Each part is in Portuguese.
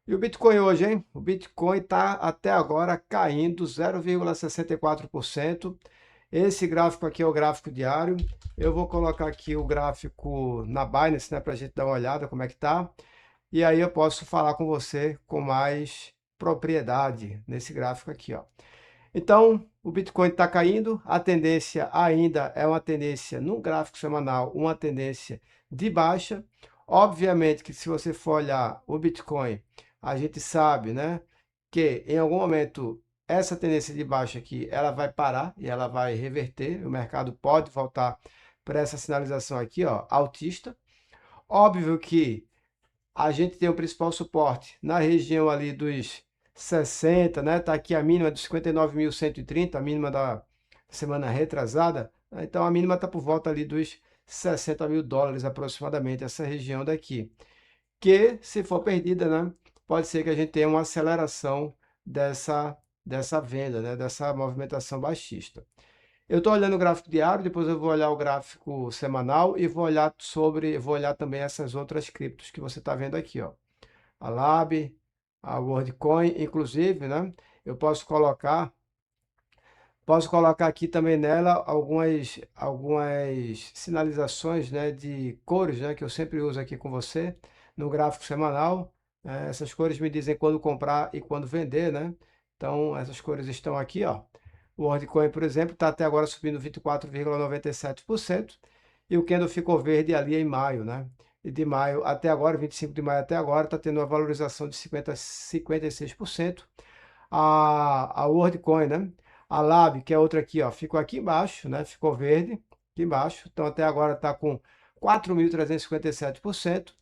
E o Bitcoin hoje, hein? O Bitcoin está até agora caindo 0,64%. Esse gráfico aqui é o gráfico diário. Eu vou colocar aqui o gráfico na Binance, né, para a gente dar uma olhada como é que tá. E aí eu posso falar com você com mais propriedade nesse gráfico aqui, ó. Então, o Bitcoin está caindo, a tendência ainda é uma tendência no gráfico semanal, uma tendência de baixa. Obviamente que se você for olhar o Bitcoin, a gente sabe, né, que em algum momento essa tendência de baixa aqui, ela vai parar e ela vai reverter, o mercado pode voltar para essa sinalização aqui, ó, altista. Óbvio que a gente tem o principal suporte na região ali dos 60, né? Tá aqui a mínima dos 59.130, a mínima da semana retrasada. Então a mínima está por volta ali dos 60 mil dólares aproximadamente, essa região daqui. Que se for perdida, né? Pode ser que a gente tenha uma aceleração dessa venda, né? Dessa movimentação baixista. Eu estou olhando o gráfico diário, depois eu vou olhar o gráfico semanal e vou olhar também essas outras criptos que você está vendo aqui, ó. A Lab, a WorldCoin, inclusive, né? Eu posso colocar aqui também nela algumas sinalizações, né, de cores, né, que eu sempre uso aqui com você no gráfico semanal. Essas cores me dizem quando comprar e quando vender, né? Então, essas cores estão aqui, ó. O WorldCoin, por exemplo, está até agora subindo 24,97% e o candle ficou verde ali em maio, né? E de maio até agora, 25 de maio até agora, está tendo uma valorização de 56%. A WorldCoin, né? A Lab, que é outra aqui, ó, ficou aqui embaixo, né? Ficou verde aqui embaixo. Então até agora está com 4.357%.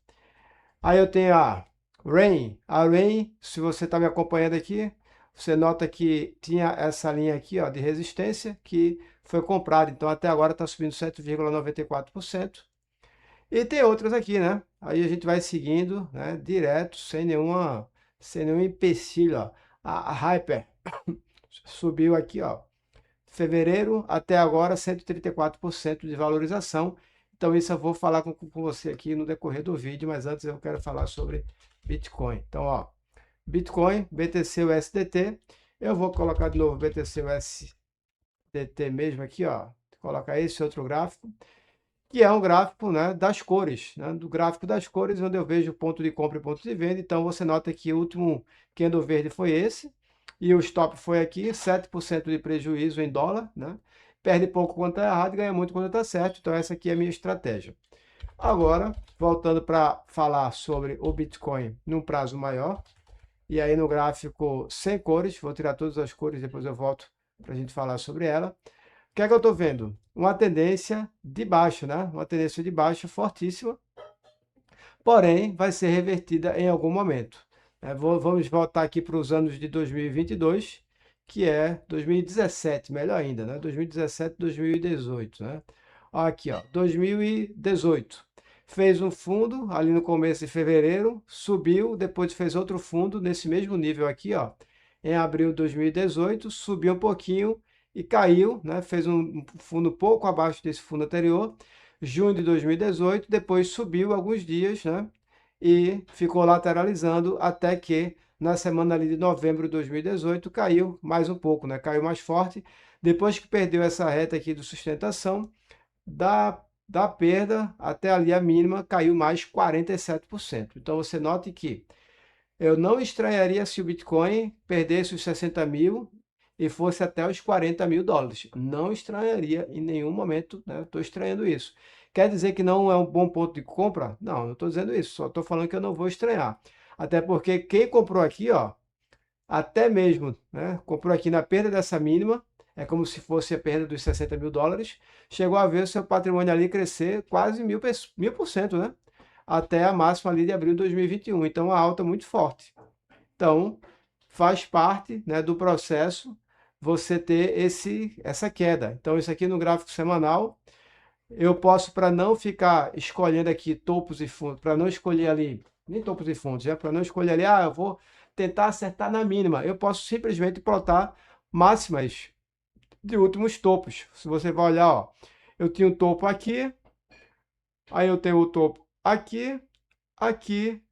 Aí eu tenho a Rain. A Rain, se você está me acompanhando aqui, você nota que tinha essa linha aqui, ó, de resistência que foi comprada. Então até agora está subindo 7,94%. E tem outras aqui, né? Aí a gente vai seguindo, né, direto, sem nenhum empecilho, ó. A Hyper subiu aqui, ó, fevereiro até agora 134% de valorização. Então isso eu vou falar com você aqui no decorrer do vídeo, mas antes eu quero falar sobre Bitcoin. Então, ó, Bitcoin, BTC USDT, eu vou colocar de novo BTC USDT mesmo aqui, ó, colocar esse outro gráfico, que é um gráfico, né, das cores, né, do gráfico das cores, onde eu vejo ponto de compra e ponto de venda. Então você nota que o último candle verde foi esse, e o stop foi aqui, 7% de prejuízo em dólar, né? Perde pouco quando está errado e ganha muito quando está certo. Então essa aqui é a minha estratégia. Agora, voltando para falar sobre o Bitcoin num prazo maior, e aí no gráfico sem cores, vou tirar todas as cores, depois eu volto para a gente falar sobre ela. O que é que eu estou vendo? Uma tendência de baixo, né? Uma tendência de baixo fortíssima, porém vai ser revertida em algum momento. Vamos voltar aqui para os anos de 2022, que é 2017, melhor ainda, né? 2017, 2018, né? Aqui, ó, 2018. Fez um fundo ali no começo de fevereiro, subiu, depois fez outro fundo nesse mesmo nível aqui, ó. Em abril de 2018, subiu um pouquinho e caiu, né? Fez um fundo pouco abaixo desse fundo anterior. Junho de 2018, depois subiu alguns dias, né? E ficou lateralizando até que na semana ali de novembro de 2018 caiu mais um pouco, né? Caiu mais forte. Depois que perdeu essa reta aqui de sustentação, da perda até ali a mínima caiu mais 47%. Então você note que eu não estranharia se o Bitcoin perdesse os 60 mil e fosse até os 40 mil dólares. Não estranharia em nenhum momento, né? Estou estranhando isso. Quer dizer que não é um bom ponto de compra? Não, não estou dizendo isso. Só estou falando que eu não vou estranhar. Até porque quem comprou aqui, ó, até mesmo, né, comprou aqui na perda dessa mínima, é como se fosse a perda dos 60 mil dólares, chegou a ver o seu patrimônio ali crescer quase 1000%, né? Até a máxima ali de abril de 2021. Então, uma alta muito forte. Então, faz parte, né, do processo você ter essa queda. Então, isso aqui no gráfico semanal, eu posso, para não ficar escolhendo aqui topos e fundos, para não escolher ali, nem topos e fundos, né, para não escolher ali, eu vou tentar acertar na mínima. Eu posso simplesmente plotar máximas de últimos topos. Se você vai olhar, ó, eu tinha um topo aqui, aí eu tenho o topo aqui, aqui,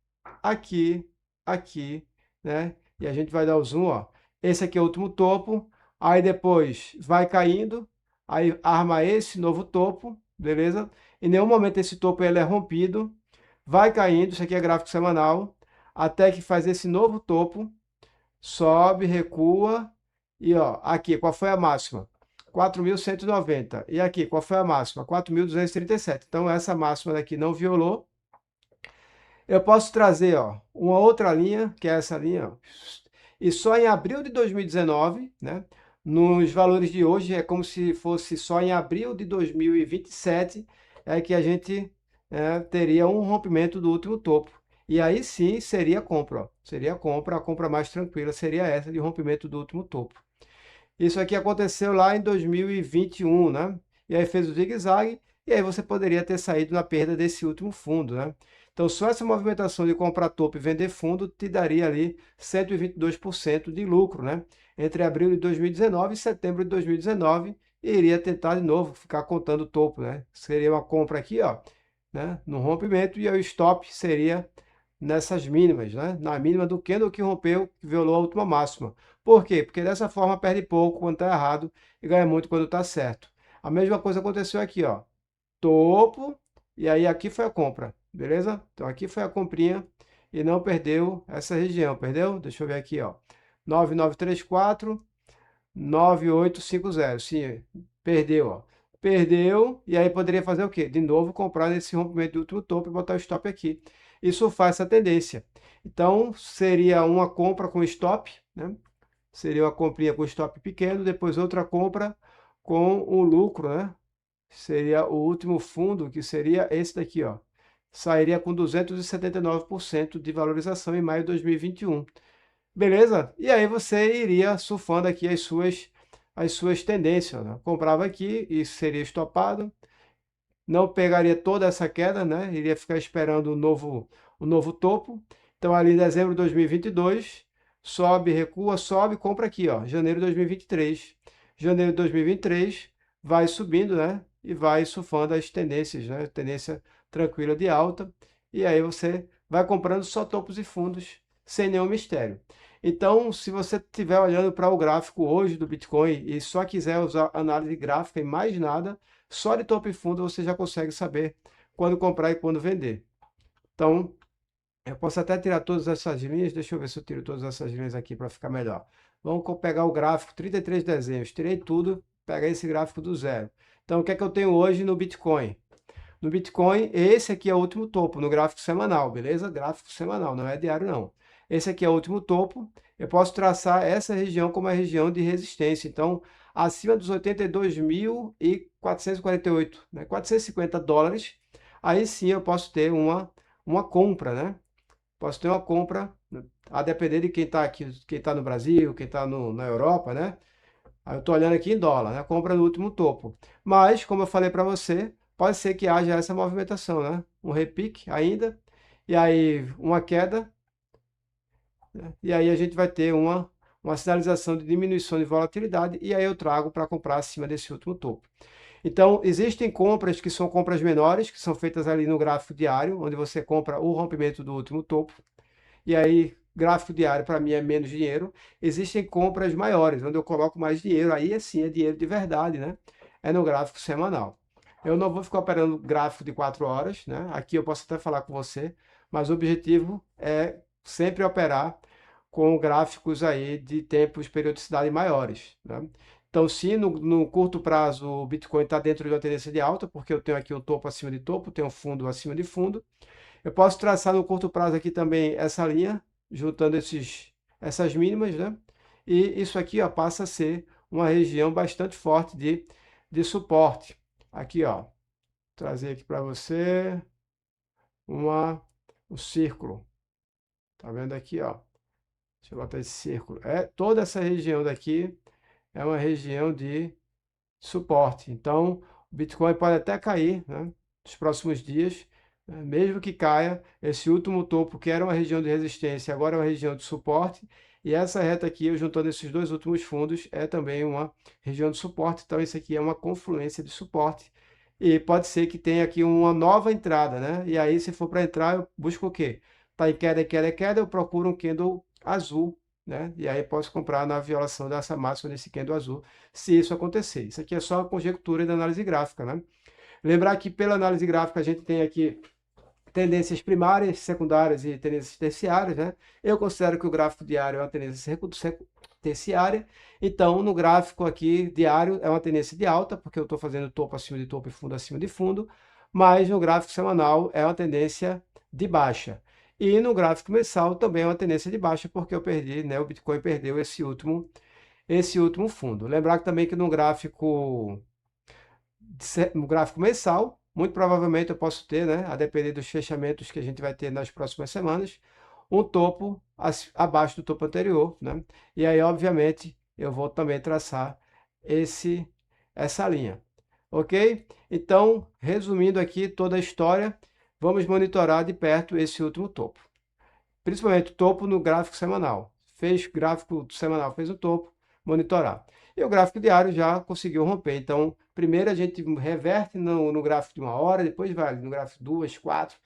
aqui, aqui, né? E a gente vai dar o zoom, ó. Esse aqui é o último topo, aí depois vai caindo, aí arma esse novo topo, beleza? Em nenhum momento esse topo ele é rompido, vai caindo, isso aqui é gráfico semanal, até que faz esse novo topo, sobe, recua, e ó, aqui, qual foi a máxima? 4.190. E aqui, qual foi a máxima? 4.237. Então, essa máxima daqui não violou. Eu posso trazer, ó, uma outra linha, que é essa linha, ó, e só em abril de 2019, né? Nos valores de hoje, é como se fosse só em abril de 2027, é que a gente teria um rompimento do último topo. E aí sim seria compra, ó. Seria a compra mais tranquila seria essa de rompimento do último topo. Isso aqui aconteceu lá em 2021, né? E aí fez o zigue-zague, e aí você poderia ter saído na perda desse último fundo, né? Então, só essa movimentação de comprar topo e vender fundo te daria ali 122% de lucro, né? Entre abril de 2019 e setembro de 2019, e iria tentar de novo ficar contando topo, né? Seria uma compra aqui, ó, né? No rompimento, e aí o stop seria nessas mínimas, né? Na mínima do candle que rompeu, que violou a última máxima. Por quê? Porque dessa forma perde pouco quando está errado e ganha muito quando está certo. A mesma coisa aconteceu aqui, ó. Topo, e aí aqui foi a compra, beleza? Então aqui foi a comprinha e não perdeu essa região, perdeu? Deixa eu ver aqui, ó. 9934, 9850. Sim, perdeu, ó. Perdeu, e aí poderia fazer o quê? De novo comprar nesse rompimento do último topo e botar o stop aqui. Isso faz essa tendência. Então, seria uma compra com stop, né? Seria uma comprinha com stop pequeno, depois outra compra com um lucro, né? Seria o último fundo, que seria esse daqui, ó. Sairia com 279% de valorização em maio de 2021. Beleza? E aí você iria surfando aqui as suas tendências, né? Comprava aqui e seria estopado, não pegaria toda essa queda, né? Iria ficar esperando o novo topo. Então, ali em dezembro de 2022, sobe, recua, sobe, compra aqui, ó, janeiro de 2023. Janeiro de 2023 vai subindo, né? E vai surfando as tendências, né? Tendência tranquila de alta. E aí você vai comprando só topos e fundos, sem nenhum mistério. Então, se você estiver olhando para o gráfico hoje do Bitcoin e só quiser usar análise gráfica e mais nada, só de topo e fundo você já consegue saber quando comprar e quando vender. Então, eu posso até tirar todas essas linhas. Deixa eu ver se eu tiro todas essas linhas aqui para ficar melhor. Vamos pegar o gráfico, 33 desenhos. Tirei tudo, pegar esse gráfico do zero. Então, o que é que eu tenho hoje no Bitcoin? No Bitcoin, esse aqui é o último topo no gráfico semanal, beleza? Gráfico semanal, não é diário não. Esse aqui é o último topo. Eu posso traçar essa região como a região de resistência. Então, acima dos 82.448, né? 450 dólares, aí sim eu posso ter uma compra, né? Posso ter uma compra, né? A depender de quem está aqui, quem está no Brasil, quem está na Europa, né? Aí eu estou olhando aqui em dólar, né? Compra no último topo. Mas, como eu falei para você, pode ser que haja essa movimentação, né? Um repique ainda, e aí uma queda, né? E aí a gente vai ter uma sinalização de diminuição de volatilidade, e aí eu trago para comprar acima desse último topo. Então, existem compras que são compras menores, que são feitas ali no gráfico diário, onde você compra o rompimento do último topo, e aí gráfico diário para mim é menos dinheiro. Existem compras maiores, onde eu coloco mais dinheiro, aí sim é dinheiro de verdade, né? É no gráfico semanal. Eu não vou ficar operando gráfico de 4 horas, né? Aqui eu posso até falar com você, mas o objetivo é sempre operar com gráficos aí de tempos, periodicidade maiores, né? Então, se no curto prazo o Bitcoin está dentro de uma tendência de alta, porque eu tenho aqui um topo acima de topo, tenho um fundo acima de fundo, eu posso traçar no curto prazo aqui também essa linha, juntando essas mínimas, né? E isso aqui, ó, passa a ser uma região bastante forte de suporte. Aqui, ó, trazer aqui para você um círculo. Tá vendo aqui, ó? Deixa eu botar esse círculo. Toda essa região daqui é uma região de suporte. Então, o Bitcoin pode até cair, né, nos próximos dias, né, mesmo que caia, esse último topo, que era uma região de resistência, agora é uma região de suporte, e essa reta aqui, eu juntando esses dois últimos fundos, é também uma região de suporte, então isso aqui é uma confluência de suporte, e pode ser que tenha aqui uma nova entrada, né? E aí, se for para entrar, eu busco o quê? está em queda, queda, queda, eu procuro um candle azul, né? E aí posso comprar na violação dessa máxima nesse candle azul, se isso acontecer. Isso aqui é só conjectura da análise gráfica, né? Lembrar que pela análise gráfica a gente tem aqui tendências primárias, secundárias e tendências terciárias, né? Eu considero que o gráfico diário é uma tendência terciária, então no gráfico aqui diário é uma tendência de alta, porque eu estou fazendo topo acima de topo e fundo acima de fundo, mas no gráfico semanal é uma tendência de baixa. E no gráfico mensal também é uma tendência de baixa, porque eu perdi, né? O Bitcoin perdeu esse último fundo. Lembrar que também que no gráfico mensal, muito provavelmente eu posso ter, né, a depender dos fechamentos que a gente vai ter nas próximas semanas, um topo abaixo do topo anterior, né? E aí, obviamente, eu vou também traçar essa linha, ok? Então, resumindo aqui toda a história, vamos monitorar de perto esse último topo, principalmente o topo no gráfico semanal. Fez gráfico semanal, fez o topo, monitorar. E o gráfico diário já conseguiu romper. Então, primeiro a gente reverte no gráfico de 1 hora, depois vai no gráfico 2, 4.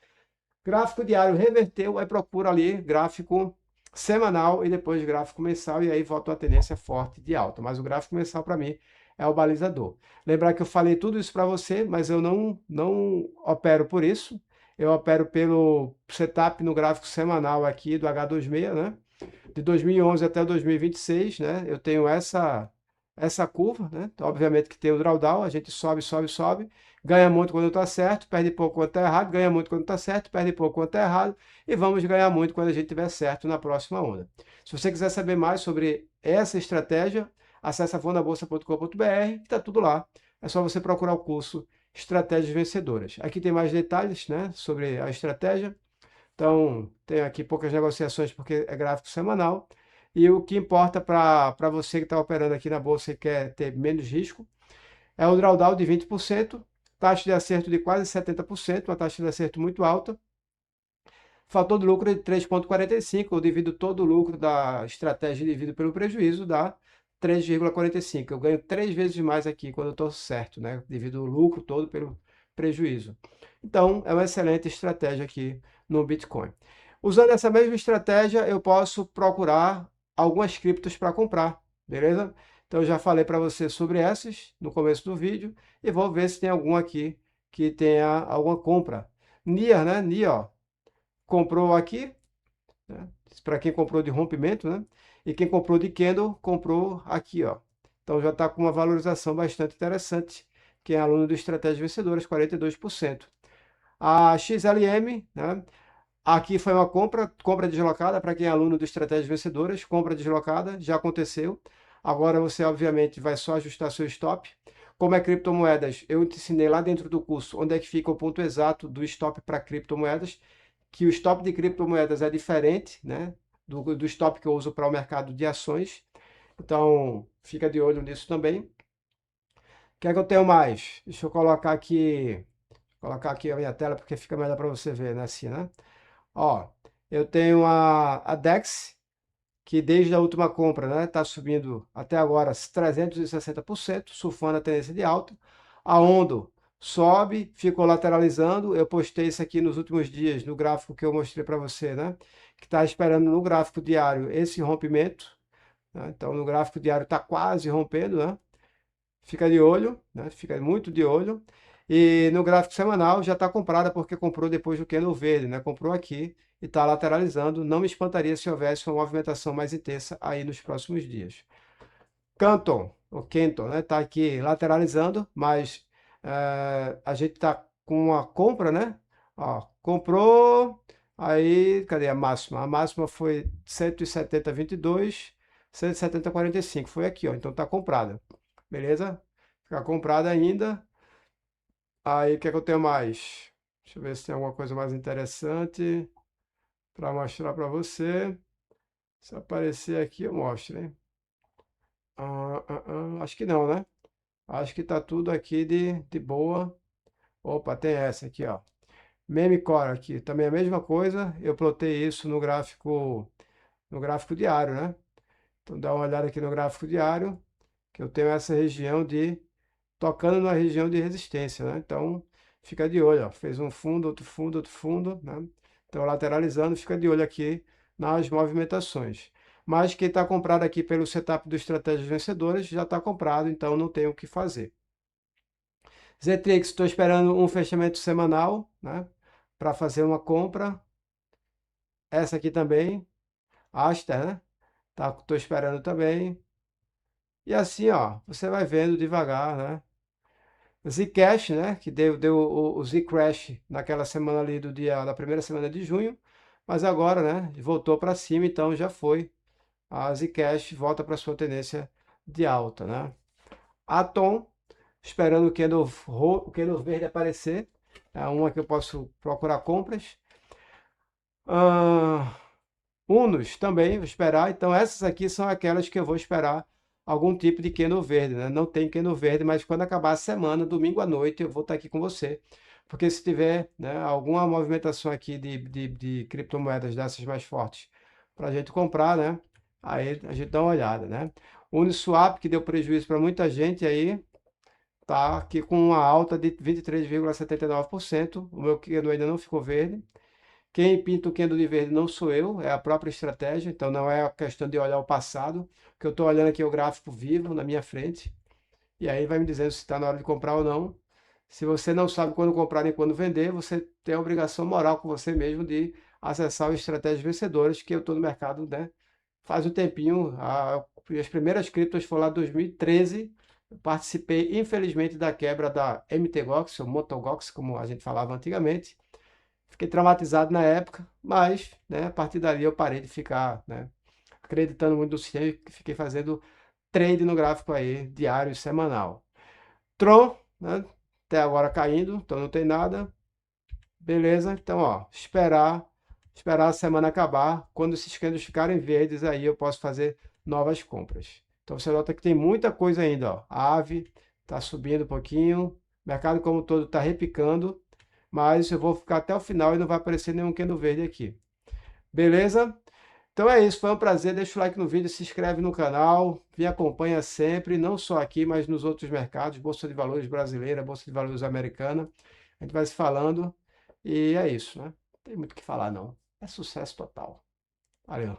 Gráfico diário reverteu, aí procura ali gráfico semanal e depois gráfico mensal, e aí volta uma tendência forte de alta. Mas o gráfico mensal, para mim, é o balizador. Lembrar que eu falei tudo isso para você, mas eu não opero por isso. Eu opero pelo setup no gráfico semanal aqui do H26, né? De 2011 até 2026, né? Eu tenho essa curva, né? Então, obviamente que tem o drawdown, a gente sobe, sobe, sobe, ganha muito quando está certo, perde pouco quando está errado, ganha muito quando está certo, perde pouco quando está errado, e vamos ganhar muito quando a gente tiver certo na próxima onda. Se você quiser saber mais sobre essa estratégia, acesse afondabolsa.com.br, que está tudo lá. É só você procurar o curso Estratégias Vencedoras. Aqui tem mais detalhes, né, sobre a estratégia. Então, tem aqui poucas negociações porque é gráfico semanal. E o que importa para você que está operando aqui na bolsa e quer ter menos risco é o drawdown de 20%, taxa de acerto de quase 70%, uma taxa de acerto muito alta. Fator de lucro de 3,45, eu divido todo o lucro da estratégia dividido pelo prejuízo, dá 3,45. Eu ganho 3 vezes mais aqui quando eu estou certo, né? Divido o lucro todo pelo prejuízo. Então, é uma excelente estratégia aqui no Bitcoin. Usando essa mesma estratégia, eu posso procurar algumas criptos para comprar, beleza? Então, eu já falei para você sobre essas no começo do vídeo e vou ver se tem algum aqui que tenha alguma compra. NIR, né? NIR, ó, comprou aqui, né? Para quem comprou de rompimento, né? E quem comprou de candle, comprou aqui, ó. Então já está com uma valorização bastante interessante. Quem é aluno do Estratégias Vencedoras, 42%. A XLM, né? Aqui foi uma compra deslocada para quem é aluno do Estratégias Vencedoras, compra deslocada, já aconteceu. Agora você, obviamente, vai só ajustar seu stop. Como é criptomoedas, eu te ensinei lá dentro do curso onde é que fica o ponto exato do stop para criptomoedas, que o stop de criptomoedas é diferente, né, do stop que eu uso para o mercado de ações. Então, fica de olho nisso também. O que é que eu tenho mais? Deixa eu colocar aqui a minha tela porque fica melhor para você ver, né, assim, né? Ó, eu tenho a DEX, que desde a última compra, né, está subindo até agora 360%, surfando a tendência de alta. A Ondo sobe, ficou lateralizando. Eu postei isso aqui nos últimos dias no gráfico que eu mostrei para você, né, que está esperando no gráfico diário esse rompimento, né? Então, no gráfico diário está quase rompendo, né? Fica de olho, né? Fica muito de olho. E no gráfico semanal já está comprada porque comprou depois do candle verde, né? Comprou aqui e está lateralizando. Não me espantaria se houvesse uma movimentação mais intensa aí nos próximos dias. Canton, o Kenton, né? Está aqui lateralizando, mas a gente está com uma compra, né? Ó, comprou, aí, cadê a máxima? A máxima foi 170,22, 170,45, foi aqui, ó. Então está comprada, beleza? Ficar comprada ainda. Aí, o que é que eu tenho mais? Deixa eu ver se tem alguma coisa mais interessante para mostrar para você. Se aparecer aqui, eu mostro, hein? Acho que não, né? Acho que tá tudo aqui de boa. Opa, tem essa aqui, ó. Meme Core aqui, também é a mesma coisa. Eu plotei isso no gráfico diário, né? Então dá uma olhada aqui no gráfico diário, que eu tenho essa região tocando na região de resistência, né? Então fica de olho, ó. Fez um fundo, outro fundo, outro fundo, né? Então, lateralizando, fica de olho aqui nas movimentações. Mas quem está comprado aqui pelo setup do Estratégias Vencedoras já está comprado, então não tem o que fazer. Zetrix, estou esperando um fechamento semanal, né, para fazer uma compra. Essa aqui também, Aster, né? Estou esperando também. E assim, ó, você vai vendo devagar, né? Zcash, né? Que deu o Zcrash naquela semana ali da primeira semana de junho, mas agora, né? Voltou para cima, então já foi. A Zcash volta para sua tendência de alta, né? Atom, esperando o candle verde aparecer. É uma que eu posso procurar compras. Ah, Unos também, vou esperar. Então, essas aqui são aquelas que eu vou esperar algum tipo de candle verde, né? Não tem candle verde, mas quando acabar a semana, domingo à noite, eu vou estar aqui com você. Porque se tiver, né, alguma movimentação aqui de criptomoedas dessas mais fortes para a gente comprar, né? Aí a gente dá uma olhada, né? Uniswap, que deu prejuízo para muita gente aí, tá aqui com uma alta de 23,79%. O meu candle ainda não ficou verde. Quem pinta o candle de verde não sou eu, é a própria estratégia, então não é a questão de olhar o passado, que eu estou olhando aqui o gráfico vivo na minha frente, e aí vai me dizendo se está na hora de comprar ou não. Se você não sabe quando comprar nem quando vender, você tem a obrigação moral com você mesmo de acessar o Estratégias Vencedoras, que eu estou no mercado, né? Faz um tempinho, as primeiras criptos foram lá em 2013, eu participei infelizmente da quebra da MTGOX, ou Motogox, como a gente falava antigamente. Fiquei traumatizado na época, mas, né, a partir dali eu parei de ficar, né, acreditando muito no sistema e fiquei fazendo trade no gráfico aí, diário e semanal. Tron, né, até agora caindo, então não tem nada. Beleza? Então, ó, esperar a semana acabar. Quando esses candles ficarem verdes, aí eu posso fazer novas compras. Então você nota que tem muita coisa ainda, ó. A Ave está subindo um pouquinho, o mercado como um todo está repicando, mas eu vou ficar até o final e não vai aparecer nenhum candle verde aqui. Beleza? Então é isso, foi um prazer. Deixa o like no vídeo, se inscreve no canal, me acompanha sempre, não só aqui, mas nos outros mercados, Bolsa de Valores brasileira, Bolsa de Valores americana. A gente vai se falando e é isso, né? Não tem muito o que falar, não. É sucesso total. Valeu.